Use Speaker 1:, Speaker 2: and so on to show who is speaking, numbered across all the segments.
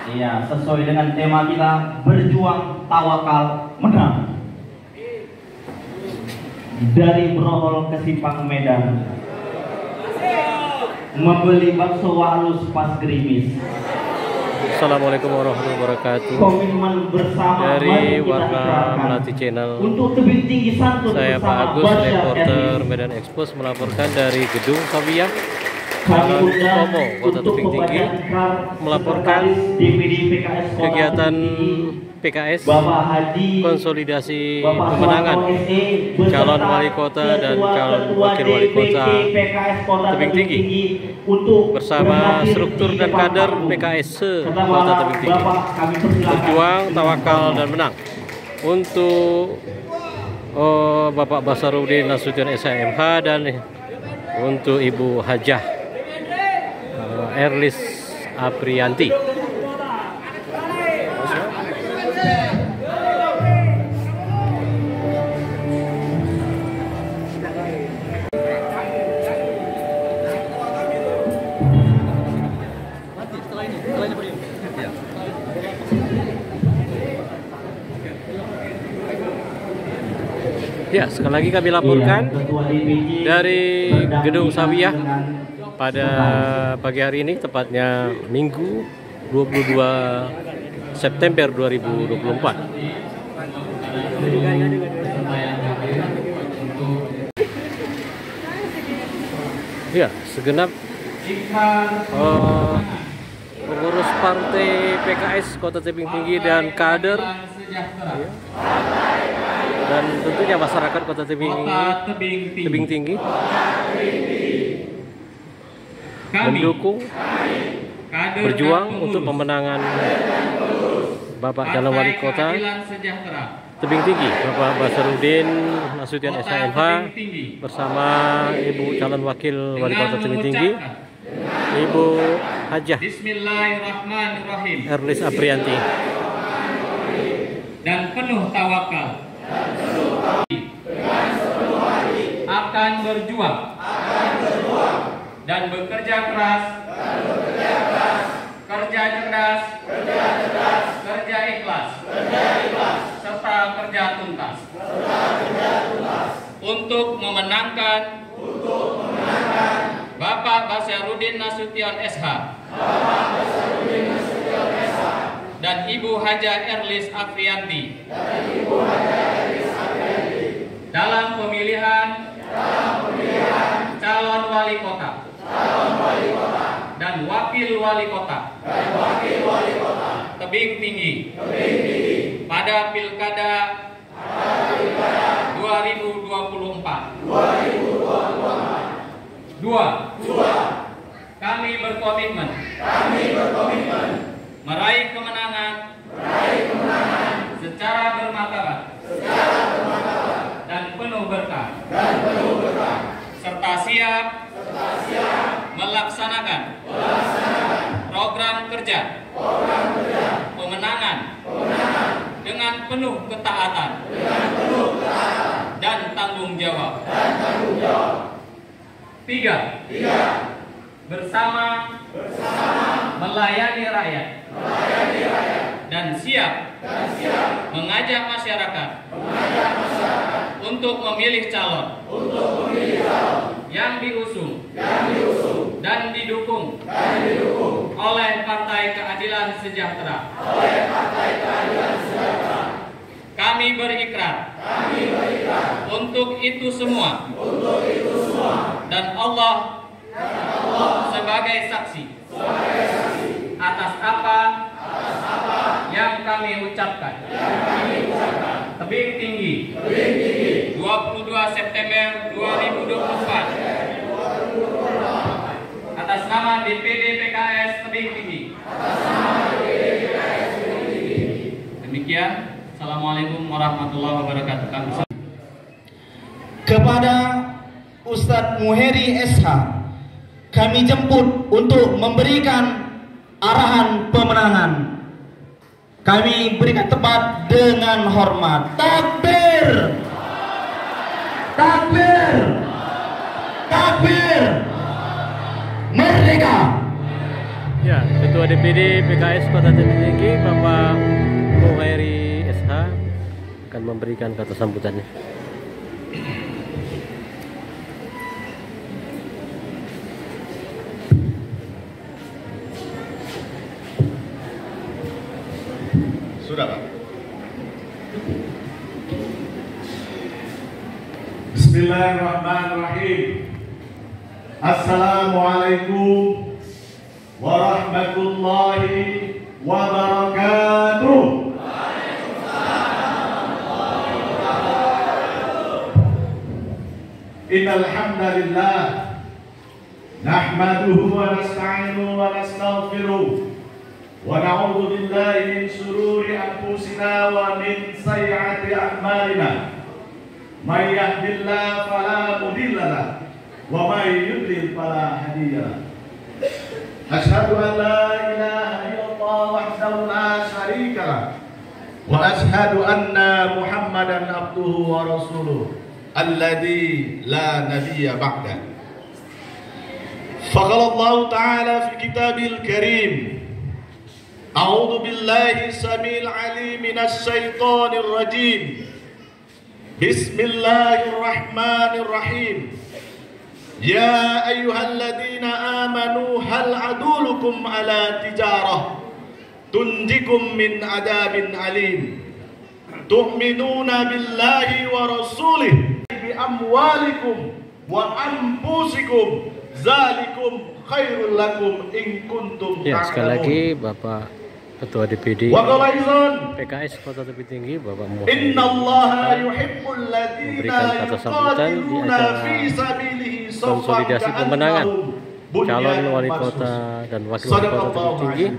Speaker 1: Iya, sesuai dengan tema kita, berjuang, tawakal, menang. Dari Brohol ke Simpang Medan, membeli bakso halus pas gerimis.
Speaker 2: Assalamualaikum warahmatullahi wabarakatuh.
Speaker 1: Komitmen bersama
Speaker 2: Dari Warna Melati Channel.
Speaker 1: Untuk tebing tinggi santun
Speaker 2: Saya Pak Agus,
Speaker 1: Basyar
Speaker 2: reporter
Speaker 1: Erlis.
Speaker 2: Medan Expos, melaporkan dari Gedung Sawiyah,
Speaker 1: Kami
Speaker 2: Jalan
Speaker 1: undang
Speaker 2: Tomo, Kota
Speaker 1: untuk
Speaker 2: Tebing Tinggi,
Speaker 1: pembacaan ikrar
Speaker 2: melaporkan
Speaker 1: DPD PKS Kota
Speaker 2: kegiatan
Speaker 1: Tebing Tinggi,
Speaker 2: PKS
Speaker 1: Bapak Haji
Speaker 2: konsolidasi
Speaker 1: Bapak
Speaker 2: pemenangan
Speaker 1: Suwarto SE, beserta
Speaker 2: calon wali kota dan calon wakil wali kota
Speaker 1: PKS Kota
Speaker 2: Tebing Tinggi
Speaker 1: untuk
Speaker 2: bersama
Speaker 1: berhadir
Speaker 2: struktur
Speaker 1: di
Speaker 2: dan
Speaker 1: depan
Speaker 2: kader
Speaker 1: panggung.
Speaker 2: PKS
Speaker 1: Serta
Speaker 2: Kota Tebing Tinggi.
Speaker 1: Bapak kami persilakan.
Speaker 2: Berjuang, tawakal, dan menang. Untuk Bapak Basarudin Nasution SMH dan untuk Ibu Hajah Erlis Aprianti. Ya, sekali lagi kami laporkan dari Gedung Sawiyah pada pagi hari ini, tepatnya Minggu 22 September 2024. Ya, segenap pengurus partai PKS Kota Tebing Tinggi dan kader, ya, dan tentunya masyarakat Kota Tebing Tinggi mendukung, berjuang untuk pemenangan Bapak calon wali kota Tebing Tinggi, Bapak Basarudin Nasution SMH, bersama Ibu calon wakil wali kota Tebing Tinggi, Ibu Hajah Erlis Aprianti.
Speaker 3: Dan penuh tawakal akan berjuang dan bekerja keras, kerja cerdas, kerja ikhlas, serta kerja tuntas untuk memenangkan Bapak Basarudin Nasution SH dan Ibu Hajah Erlis Aprianti dalam pemilihan calon wali kota dan wakil wali kota Tebing Tinggi pada Pilkada 2024. Dua, kami berkomitmen meraih kemenangan secara bermartabat dan penuh berkah, serta siap melaksanakan program kerja pemenangan dengan penuh ketaatan dan tanggung jawab. Tiga, bersama melayani rakyat dan siap mengajak masyarakat untuk memilih calon yang diusung dan didukung oleh Partai Keadilan Sejahtera. Kami berikrar untuk itu semua dan Allah sebagai saksi atas apa yang kami ucapkan. Tebing Tinggi 22 September 2024 atas nama DPD PKS Tebing Tinggi. Demikian, Assalamualaikum warahmatullahi wabarakatuh.
Speaker 1: Kepada Ustadz Muheri SH, kami jemput untuk memberikan arahan pemenangan. Kami berikan tepat dengan hormat. Takbir! Takbir! Takbir! Merdeka!
Speaker 2: Ya, Ketua Ketua DPD PKS Kota Tebing Tinggi Bapak Muhairi SH akan memberikan kata sambutannya.
Speaker 4: Sudah, Pak. Bismillahirrahmanirrahim. Assalamualaikum warahmatullahi wabarakatuh. Innal hamdalillah nahmaduhu wa nasta'inuhu wa nastaghfiruh wa na'udzu billahi min shururi anfusina wa min sayyiati a'malina. May yahdihillahu fala mudilla lahu wa may yudlil fala hadiya lahu. Asyhadu an la ilaha illallah wahdahu la syarika lahu wa asyhadu anna Muhammadan abduhu wa rasuluh alladzi la nabiyya ba'da. Faqala Allah ta'ala fi kitabil karim. A'udzu billahi samil alim minasy syaithanir rajim. Bismillahirrahmanirrahim. Ya ayyuhalladzina amanu hal adulukum ala tijarah tunjikum min adabin alim. Tu'minuna billahi wa rasulih bi amwalikum wa anfusikum zalikum khairul lakum in kuntum ta'lamun.
Speaker 2: Ya, sekali lagi Bapak Ketua DPD PKS Kota Tebing Tinggi Bapak Muhairi memberikan kata sambutan di acara konsolidasi pemenangan calon wali kota dan wakil wali kota Tebing Tinggi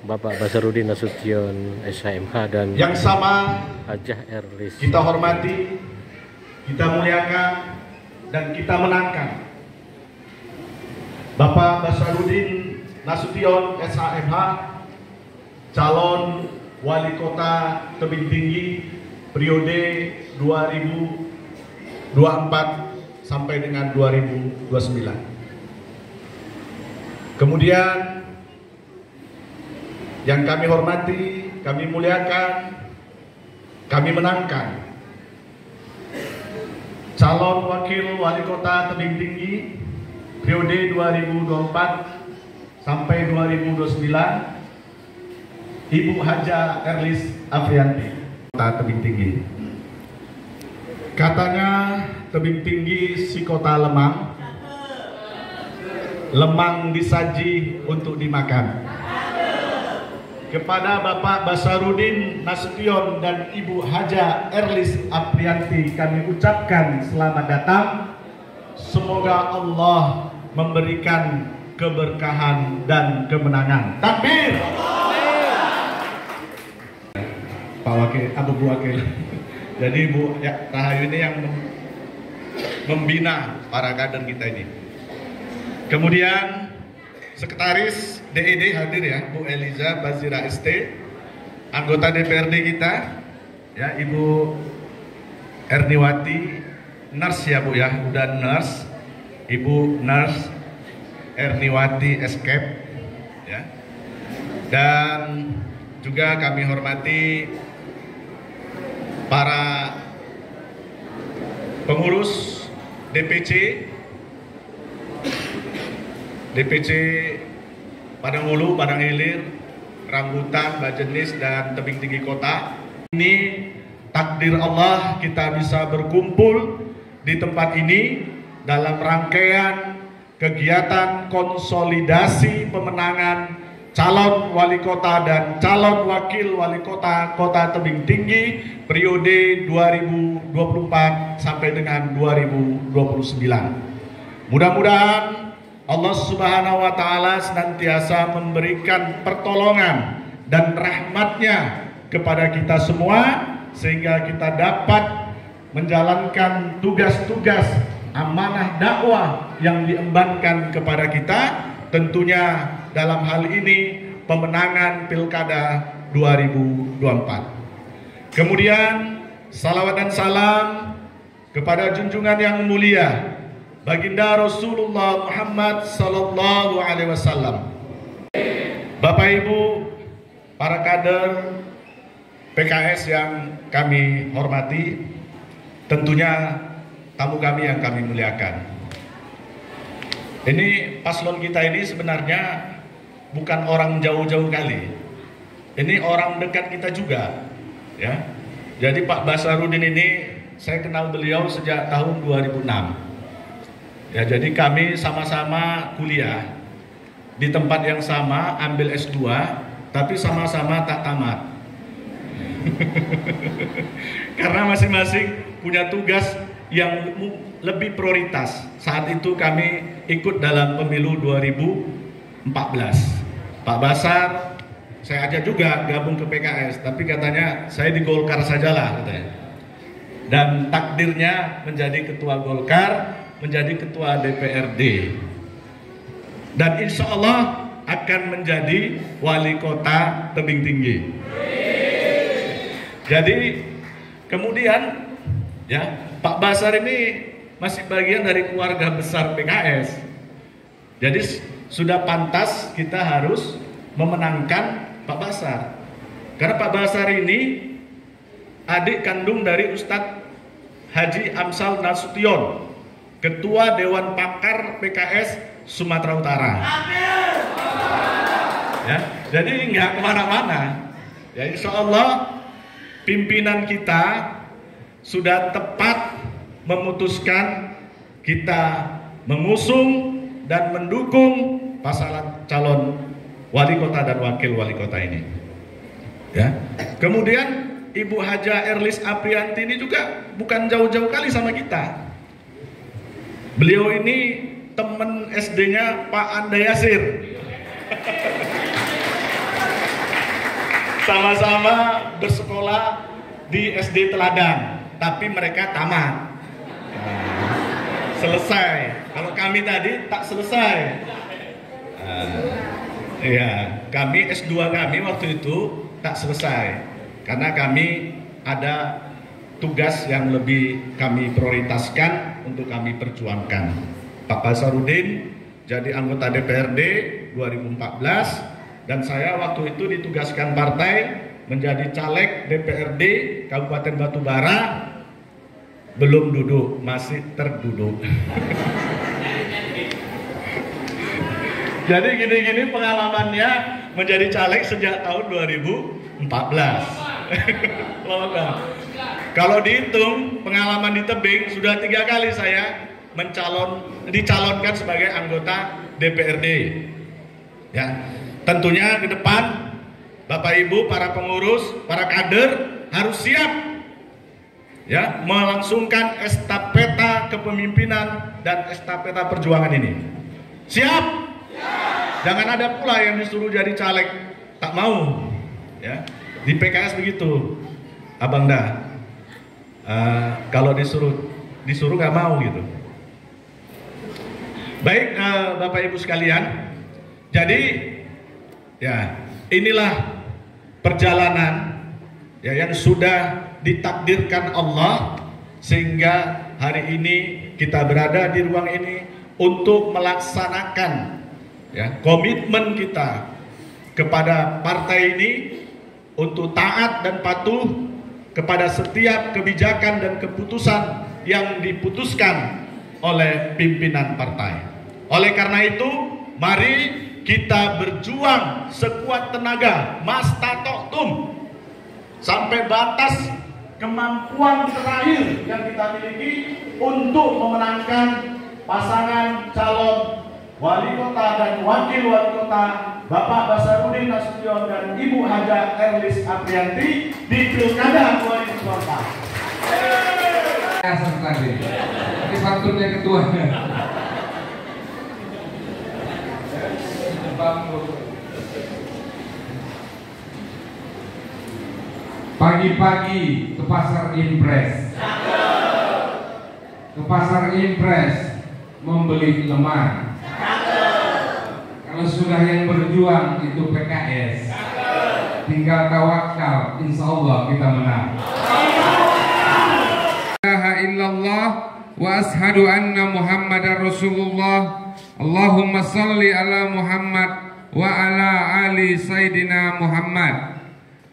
Speaker 2: Bapak Basarudin Nasution SHMH dan
Speaker 4: yang sama
Speaker 2: Hajah Erlis.
Speaker 4: Kita hormati, kita muliakan, dan kita menangkan Bapak Basarudin Nasution SHMH, calon wali kota Tebing Tinggi periode 2024 sampai dengan 2029. Kemudian yang kami hormati, kami muliakan, kami menangkan calon wakil wali kota Tebing Tinggi periode 2024 sampai 2029, Ibu Haja Erlis Afrianti, Kota Tebing Tinggi. Katanya Tebing Tinggi si kota lemang, lemang disaji untuk dimakan. Kepada Bapak Basarudin Nasution dan Ibu Haja Erlis Afrianti kami ucapkan selamat datang. Semoga Allah memberikan keberkahan dan kemenangan. Takbir! Pak Wakil, Bu Wakil. Jadi Bu Rahayu ini yang membina para kader kita ini. Kemudian Sekretaris DED hadir ya, Bu Eliza Bazira ST, anggota DPRD kita, ya Ibu Erniwati, nurse ya Bu ya, udah nurse, Ibu nurse Erniwati Escape, ya. Dan juga kami hormati para pengurus DPC Padang Hulu, Padang Hilir, Rambutan, Bajenis, dan Tebing Tinggi Kota. Ini takdir Allah kita bisa berkumpul di tempat ini dalam rangkaian kegiatan konsolidasi pemenangan calon wali kota dan calon wakil wali kota Kota Tebing Tinggi periode 2024 sampai dengan 2029. Mudah-mudahan Allah Subhanahu wa Ta'ala senantiasa memberikan pertolongan dan rahmatnya kepada kita semua sehingga kita dapat menjalankan tugas-tugas amanah dakwah yang diembankan kepada kita, tentunya dalam hal ini pemenangan Pilkada 2024. Kemudian salawat dan salam kepada junjungan yang mulia Baginda Rasulullah Muhammad sallallahu alaihi wasallam. Bapak Ibu, para kader PKS yang kami hormati, tentunya tamu kami yang kami muliakan. Ini paslon kita ini sebenarnya bukan orang jauh-jauh kali. Ini orang dekat kita juga, ya. Jadi Pak Basarudin ini saya kenal beliau sejak tahun 2006. Ya, jadi kami sama-sama kuliah di tempat yang sama, ambil S2, tapi sama-sama tak tamat. Karena masing-masing punya tugas yang lebih prioritas. Saat itu kami ikut dalam pemilu 2014. Pak Basar, saya ajak juga gabung ke PKS, tapi katanya saya di Golkar sajalah katanya. Dan takdirnya menjadi ketua Golkar, menjadi ketua DPRD. Dan insya Allah akan menjadi wali kota Tebing Tinggi. Jadi kemudian ya, Pak Basar ini masih bagian dari keluarga besar PKS. Jadi sudah pantas kita harus memenangkan Pak Basar. Karena Pak Basar ini adik kandung dari Ustadz Haji Amsal Nasution, Ketua Dewan Pakar PKS Sumatera Utara. Ya, jadi nggak kemana-mana. Ya, insya Allah pimpinan kita sudah tepat memutuskan kita mengusung dan mendukung pasangan calon wali kota dan wakil wali kota ini. Ya. Kemudian Ibu Haja Erlis Aprianti ini juga bukan jauh-jauh kali sama kita. Beliau ini teman SD-nya Pak Anda Yasir. Sama-sama bersekolah di SD Teladan, tapi mereka tamat. Selesai. Kalau kami tadi tak selesai. Ya, kami S2 kami waktu itu tak selesai karena kami ada tugas yang lebih kami prioritaskan untuk kami perjuangkan. Pak Basarudin jadi anggota DPRD 2014 dan saya waktu itu ditugaskan partai menjadi caleg DPRD Kabupaten Batubara. Belum duduk, masih terduduk. Jadi gini-gini pengalamannya menjadi caleg sejak tahun 2014. Kalau dihitung pengalaman di tebing sudah 3 kali saya dicalonkan sebagai anggota DPRD. Ya, tentunya ke depan Bapak Ibu, para pengurus, para kader harus siap ya melangsungkan estafeta kepemimpinan dan estafeta perjuangan ini. Siap? Jangan ada pula yang disuruh jadi caleg tak mau. Ya, di PKS begitu, Abang dah. Kalau disuruh nggak mau gitu. Baik, Bapak Ibu sekalian. Jadi ya inilah perjalanan ya yang sudah ditakdirkan Allah sehingga hari ini kita berada di ruang ini untuk melaksanakan ya komitmen kita kepada partai ini untuk taat dan patuh kepada setiap kebijakan dan keputusan yang diputuskan oleh pimpinan partai. Oleh karena itu, mari kita berjuang sekuat tenaga, mastatoktum, sampai batas kemampuan terakhir yang kita miliki untuk memenangkan pasangan calon wali kota dan wakil wali kota Bapak Basarudin Nasution dan Ibu Haja Erlis Aprianti di Pilkada 2024.
Speaker 5: Ini fakturnya ketuanya. Pagi-pagi ke pasar Impres. Ke pasar Impres membeli lemang. Kalau sudah yang berjuang itu PKS, tinggal tawakal, insya Allah kita menang. La ilaha illallah wa ashadu anna Muhammadar Rasulullah. Allahumma salli ala Muhammad wa ala ali Sayyidina Muhammad.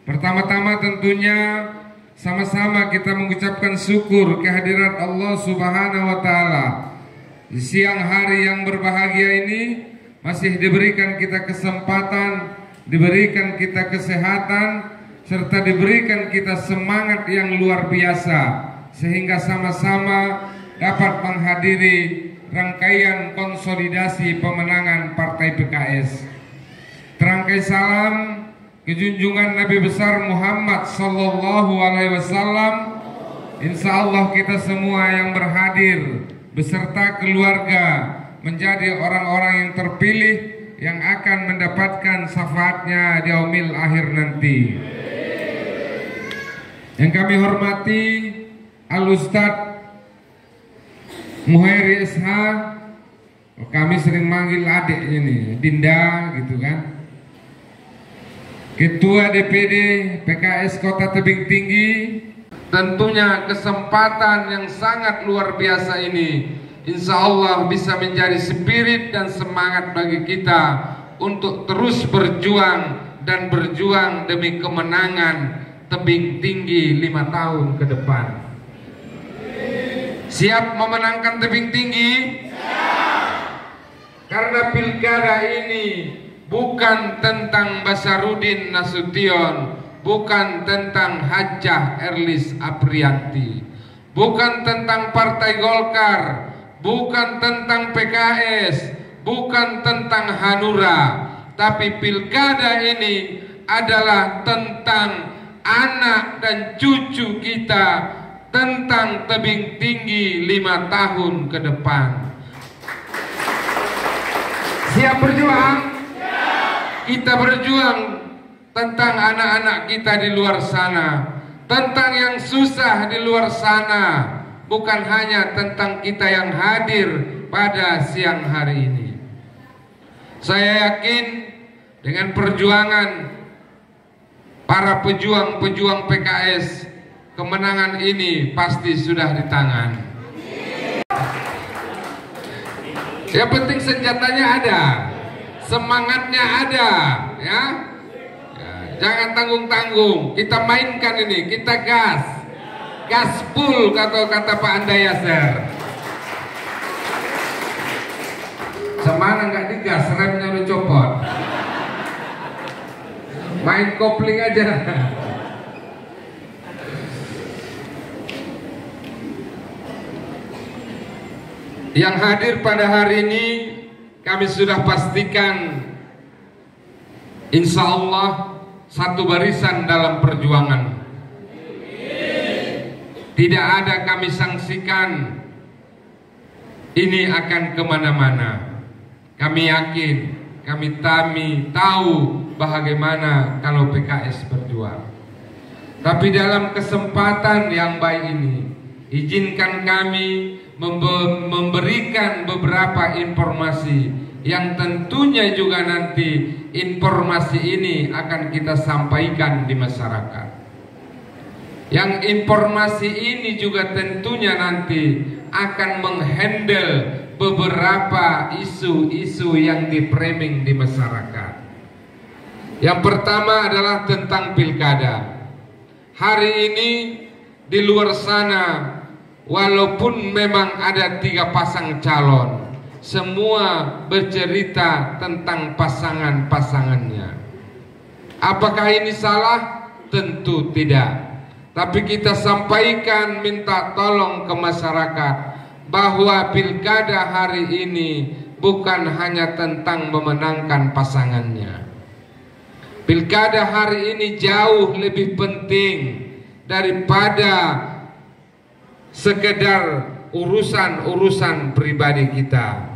Speaker 5: Pertama-tama tentunya sama-sama kita mengucapkan syukur kehadirat Allah Subhanahu wa taala. Di siang hari yang berbahagia ini masih diberikan kita kesempatan, diberikan kita kesehatan, serta diberikan kita semangat yang luar biasa sehingga sama-sama dapat menghadiri rangkaian konsolidasi pemenangan Partai PKS. Terangkai salam kejunjungan Nabi besar Muhammad sallallahu alaihi wasallam. Insya Allah kita semua yang berhadir beserta keluarga menjadi orang-orang yang terpilih yang akan mendapatkan syafaatnya di yaumil akhir nanti. Yang kami hormati Al-Ustadz Muhairi SH, kami sering manggil adiknya nih, Dinda gitu kan. Ketua DPD PKS Kota Tebing Tinggi. Tentunya kesempatan yang sangat luar biasa ini insya Allah bisa menjadi spirit dan semangat bagi kita untuk terus berjuang dan berjuang demi kemenangan Tebing Tinggi 5 tahun ke depan. Siap memenangkan Tebing Tinggi? Karena pilkada ini bukan tentang Basarudin Nasution, bukan tentang Hajjah Erlis Aprianti, bukan tentang Partai Golkar, bukan tentang PKS, bukan tentang Hanura, tapi pilkada ini adalah tentang anak dan cucu kita, tentang Tebing Tinggi 5 tahun ke depan. Siap berjuang? Kita berjuang tentang anak-anak kita di luar sana, tentang yang susah di luar sana, bukan hanya tentang kita yang hadir pada siang hari ini. Saya yakin dengan perjuangan para pejuang-pejuang PKS, kemenangan ini pasti sudah di tangan. Yang penting senjatanya ada, semangatnya ada, ya. Jangan tanggung-tanggung, kita mainkan ini, kita gas full kata Pak Andayaser. Semana nggak digas, remnya udah copot. Main kopling aja. Yang hadir pada hari ini kami sudah pastikan insya Allah satu barisan dalam perjuangan. Tidak ada kami sanksikan ini akan kemana-mana. Kami yakin, kami tahu bagaimana kalau PKS berjuang. Tapi dalam kesempatan yang baik ini, izinkan kami memberikan beberapa informasi yang tentunya juga nanti informasi ini akan kita sampaikan di masyarakat. Yang informasi ini juga tentunya nanti akan menghandle beberapa isu-isu yang di-framing di masyarakat. Yang pertama adalah tentang pilkada. Hari ini di luar sana, walaupun memang ada 3 pasang calon, semua bercerita tentang pasangan-pasangannya. Apakah ini salah? Tentu tidak. Tapi kita sampaikan, minta tolong ke masyarakat bahwa pilkada hari ini bukan hanya tentang memenangkan pasangannya. Pilkada hari ini jauh lebih penting daripada sekedar urusan-urusan pribadi kita.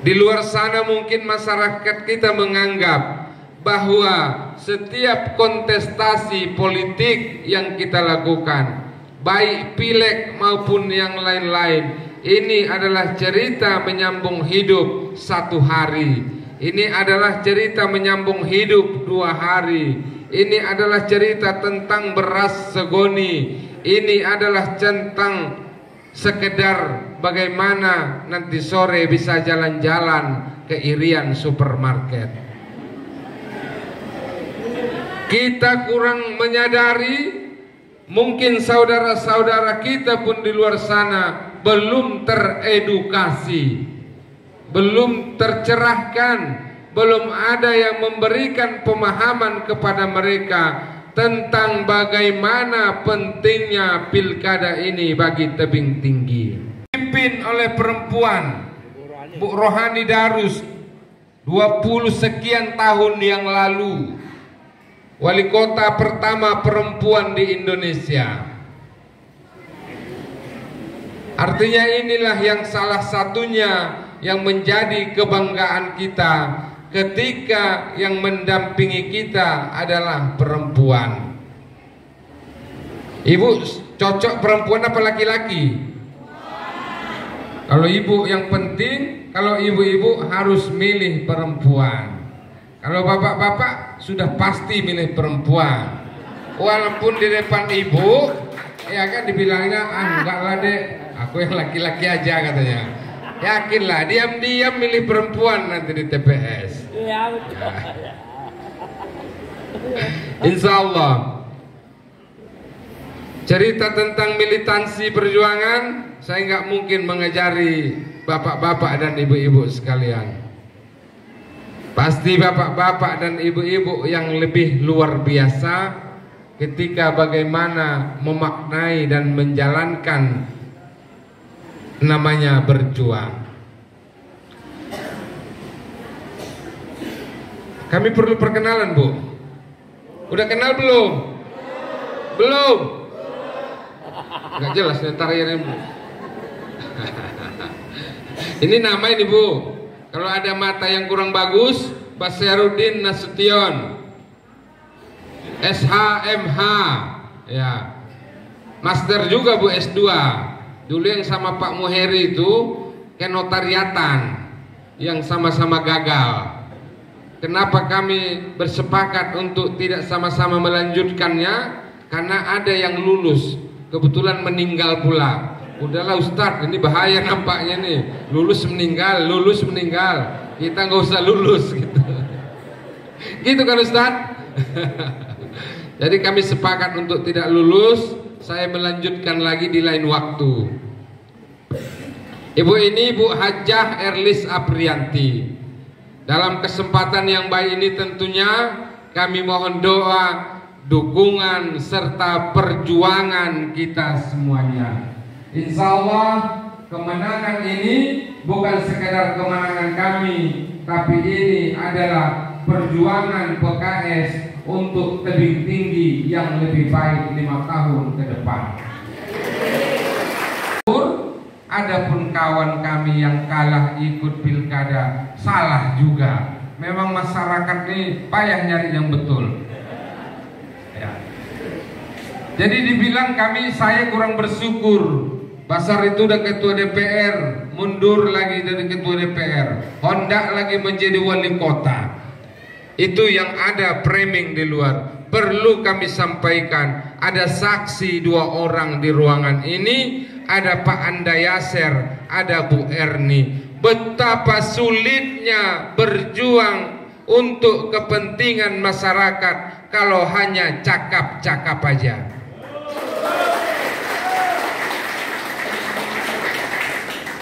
Speaker 5: Di luar sana mungkin masyarakat kita menganggap bahwa setiap kontestasi politik yang kita lakukan, baik pileg maupun yang lain-lain, ini adalah cerita menyambung hidup 1 hari. Ini adalah cerita menyambung hidup 2 hari. Ini adalah cerita tentang beras segoni. Ini adalah tentang sekedar bagaimana nanti sore bisa jalan-jalan keirian supermarket. Kita kurang menyadari, mungkin saudara-saudara kita pun di luar sana belum teredukasi, belum tercerahkan, belum ada yang memberikan pemahaman kepada mereka tentang bagaimana pentingnya pilkada ini bagi tebing tinggi. Dipimpin oleh perempuan, Bu Rohani Darus, 20 sekian tahun yang lalu, wali kota pertama perempuan di Indonesia. Artinya inilah yang salah satunya yang menjadi kebanggaan kita ketika yang mendampingi kita adalah perempuan. Ibu cocok perempuan apa laki-laki? Kalau ibu yang penting, kalau ibu-ibu harus milih perempuan. Kalau bapak-bapak sudah pasti milih perempuan. Walaupun di depan ibu, ya kan dibilangnya, enggak lah dek, aku yang laki-laki aja katanya. Yakinlah, diam-diam milih perempuan nanti di TPS. Iya betul. Insya Allah. Cerita tentang militansi perjuangan, saya nggak mungkin mengajari bapak-bapak dan ibu-ibu sekalian. Pasti bapak-bapak dan ibu-ibu yang lebih luar biasa ketika bagaimana memaknai dan menjalankan namanya berjuang. Kami perlu perkenalan, Bu. Udah kenal belum? Belum? Nggak jelas ntar ini, Bu. Ini nama ini, Bu. Kalau ada mata yang kurang bagus, Basarudin Nasution, SHMH, ya, Master juga, Bu, S2. Dulu yang sama Pak Muheri itu kenotariatan, yang sama-sama gagal. Kenapa kami bersepakat untuk tidak sama-sama melanjutkannya? Karena ada yang lulus, kebetulan meninggal pula. Udahlah Ustadz, ini bahaya nampaknya nih. Lulus meninggal, kita nggak usah lulus gitu. Gitu kan Ustadz? Jadi kami sepakat untuk tidak lulus. Saya melanjutkan lagi di lain waktu. Ibu ini Bu Hajah Erlis Aprianti. Dalam kesempatan yang baik ini tentunya kami mohon doa, dukungan serta perjuangan kita semuanya. Insya Allah kemenangan ini bukan sekedar kemenangan kami, tapi ini adalah perjuangan PKS untuk tebing tinggi yang lebih baik 5 tahun ke depan. Adapun kawan kami yang kalah ikut pilkada, salah juga. Memang masyarakat ini payah nyari yang betul. Ya. Jadi dibilang saya kurang bersyukur. Basar itu udah ketua DPR, mundur lagi dari ketua DPR, hendak lagi menjadi wali kota. Itu yang ada framing di luar. Perlu kami sampaikan, ada saksi 2 orang di ruangan ini, ada Pak Anda Yaser, ada Bu Erni. Betapa sulitnya berjuang untuk kepentingan masyarakat kalau hanya cakap-cakap aja.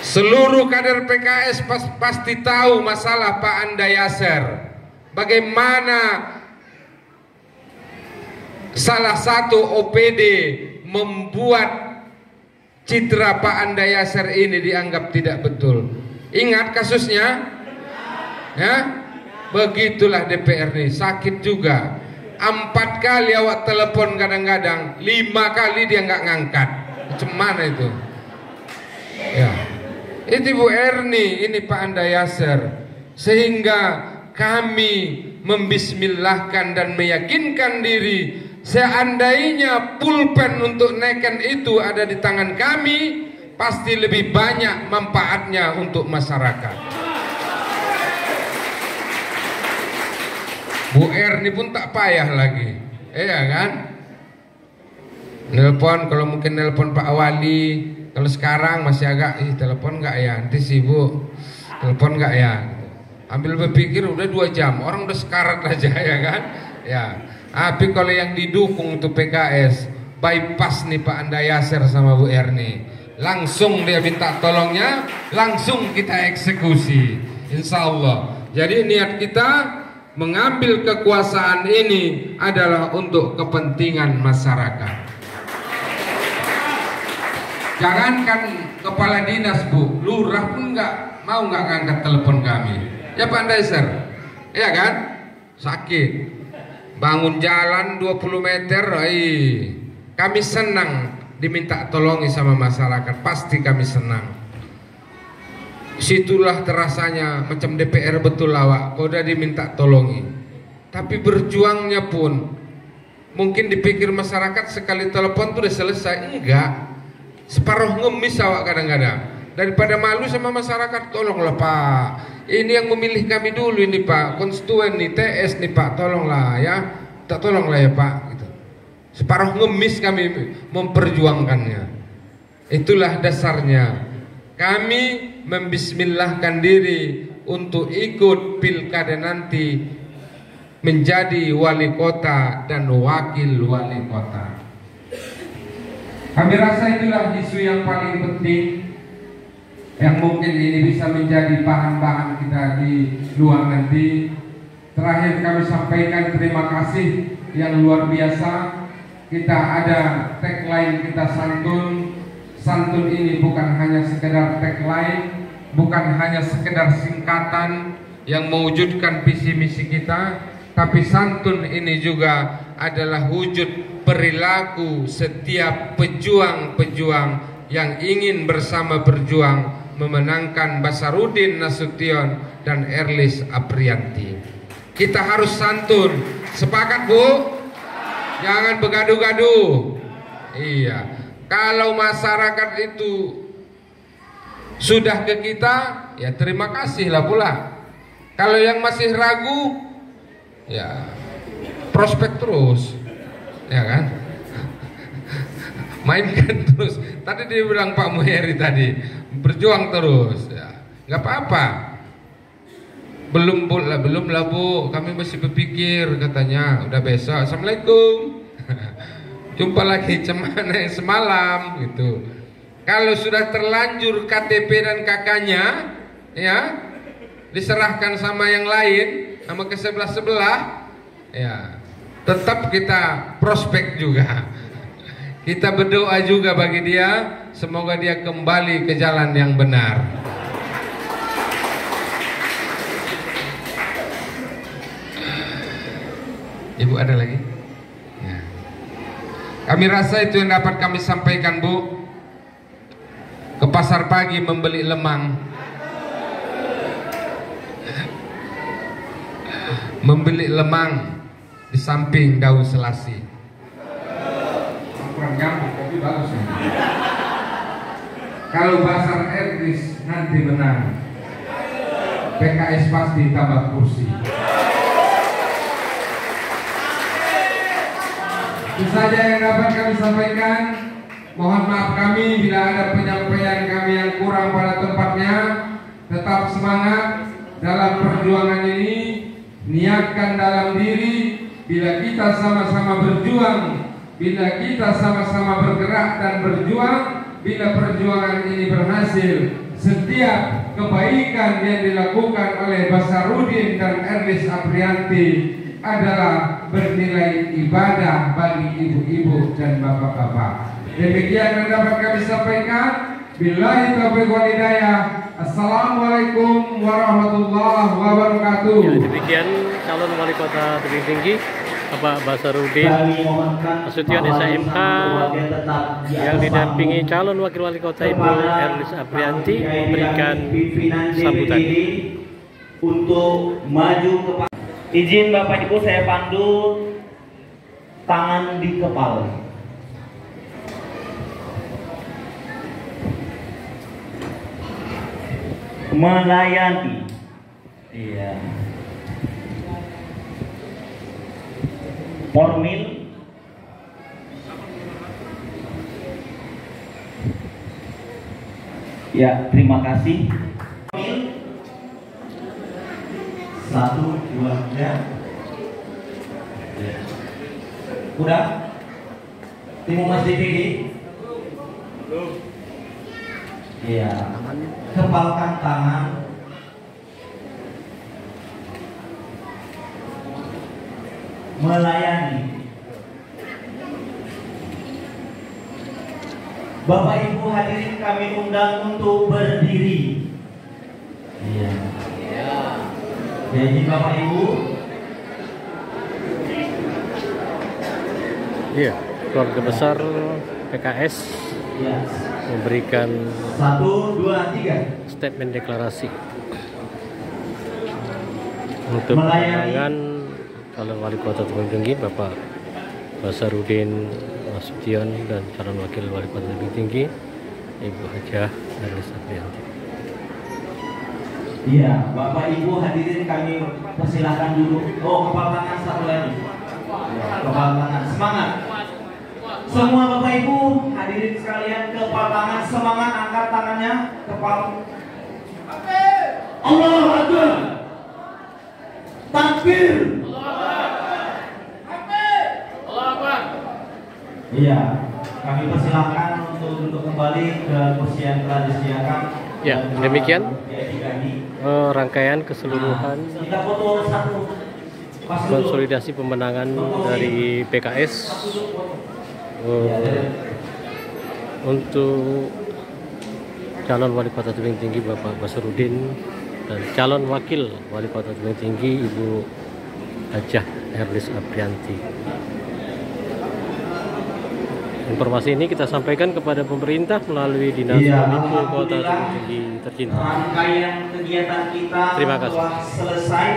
Speaker 5: Seluruh kader PKS pasti tahu masalah Pak Anda Yaser. Bagaimana salah satu OPD membuat citra Pak Anda Yaser ini dianggap tidak betul. Ingat kasusnya? Ya? Begitulah DPR nih, sakit juga. 4 kali awak telepon kadang-kadang, 5 kali dia nggak ngangkat. Macam mana itu? Ya. Itu Bu Erni, ini Pak Anda Yaser. Sehingga kami membismillahkan dan meyakinkan diri, seandainya pulpen untuk naikkan itu ada di tangan kami, pasti lebih banyak manfaatnya untuk masyarakat. Bu Erni pun tak payah lagi, iya kan? Nelpon, kalau mungkin nelpon Pak Wali. Kalau sekarang masih agak, telepon nggak ya? Nanti sibuk, telepon nggak ya? Ambil berpikir udah 2 jam, orang udah sekarat aja ya kan. Ya, tapi kalau yang didukung untuk PKS bypass nih Pak Anda Yasser sama Bu Erni, langsung dia minta tolongnya, langsung kita eksekusi, insya Allah. Jadi niat kita mengambil kekuasaan ini adalah untuk kepentingan masyarakat. Jangankan kepala dinas Bu, lurah pun mau nggak ngangkat telepon kami. Ya Pak Anda Yasser, ya kan? Sakit, bangun jalan 20 meter, kami senang diminta tolongi sama masyarakat, pasti kami senang. Situlah terasanya macam DPR betul lawak, kau udah diminta tolongi. Tapi berjuangnya pun mungkin dipikir masyarakat sekali telepon tuh udah selesai, enggak. Separuh ngemis awak kadang-kadang. Daripada malu sama masyarakat, tolonglah Pak, ini yang memilih kami dulu ini Pak, konstituen nih, TS nih Pak, tolonglah ya, tak tolonglah ya Pak gitu. Separuh ngemis kami memperjuangkannya. Itulah dasarnya kami membismillahkan diri untuk ikut pilkada nanti menjadi wali kota dan wakil wali kota. Kami rasa itulah isu yang paling penting, yang mungkin ini bisa menjadi bahan-bahan kita di luar nanti. Terakhir kami sampaikan terima kasih yang luar biasa. Kita ada tagline kita santun. Santun ini bukan hanya sekedar tagline, bukan hanya sekedar singkatan yang mewujudkan visi misi kita, tapi santun ini juga adalah wujud perilaku setiap pejuang-pejuang yang ingin bersama berjuang memenangkan Basarudin Nasution dan Erlis Aprianti. Kita harus santun. Sepakat Bu? Jangan begaduh-gaduh. Iya. Kalau masyarakat itu sudah ke kita, ya terima kasihlah pula. Kalau yang masih ragu, ya prospek terus, ya kan? Mainkan terus. Tadi dia bilang Pak Muheri tadi, berjuang terus, ya nggak apa-apa. Belum lah Bu, kami masih berpikir katanya. Udah besok, assalamualaikum. Jumpa lagi cemana semalam gitu. Kalau sudah terlanjur KTP dan KK-nya, ya diserahkan sama yang lain, sama ke sebelah, ya tetap kita prospek juga. Kita berdoa juga bagi dia, semoga dia kembali ke jalan yang benar. Ibu ada lagi? Ya. Kami rasa itu yang dapat kami sampaikan Bu. Ke pasar pagi membeli lemang, membeli lemang di samping daun selasi. Kurang nyambung tapi bagus ya. Kalau pasar Erlis nanti menang, PKS pasti tambah kursi. Itu saja yang dapat kami sampaikan. Mohon maaf kami bila ada penyampaian kami yang kurang pada tempatnya. Tetap semangat dalam perjuangan ini. Niatkan dalam diri, bila kita sama-sama berjuang, bila kita sama-sama bergerak dan berjuang, bila perjuangan ini berhasil, setiap kebaikan yang dilakukan oleh Basarudin dan Erlis Aprianti adalah bernilai ibadah bagi ibu-ibu dan bapak-bapak. Demikian yang dapat kami sampaikan. Billahi taufiq wal hidayah. Assalamualaikum warahmatullahi wabarakatuh.
Speaker 2: Ya, demikian calon wali kota Tebing Tinggi Bapak Basarudin Nasution SMK yang didampingi calon wakil wali kota Ibu Erlis Aprianti memberikan sambutan
Speaker 1: untuk maju ke. Izin Bapak Ibu saya pandu tangan di kepala. Melayani. Iya. Formil. Ya, terima kasih. 1, 2, 3. Udah? Tim Humas DPD? Iya. Kepalkan tangan. Melayani. Bapak Ibu hadirin kami undang untuk berdiri. Iya. Jadi Bapak Ibu.
Speaker 2: Iya, keluarga besar PKS memberikan
Speaker 1: 1, 2, 3
Speaker 2: statement deklarasi untuk pemenangan calon wali kota Tebing Tinggi Bapak Basarudin Nasution dan calon wakil wali kota Tebing Tinggi Ibu Hajah Herlis Aprianti.
Speaker 1: Iya, Bapak Ibu hadirin kami persilahkan dulu. Oh, kepala tangan satu lagi. Kepala tangan, semangat. Semua Bapak Ibu hadirin sekalian, kepala tangan, semangat, angkat tangannya, kepala. Allahu Akbar. Takbir. Iya, kami persilahkan untuk duduk kembali ke kursi yang telah disediakan.
Speaker 2: Ya, demikian rangkaian keseluruhan
Speaker 1: kita foto satu.
Speaker 2: konsolidasi pemenangan dari PKS untuk calon wali kota Tebing Tinggi Bapak Basarudin dan calon wakil wali kota Tebing Tinggi Ibu Hajah Herlis Aprianti. Informasi ini kita sampaikan kepada pemerintah melalui Dinas Kominfo Kota Tebing Tinggi tercinta.
Speaker 1: Rangkaian kegiatan kita
Speaker 2: Terima kasih.
Speaker 1: telah selesai.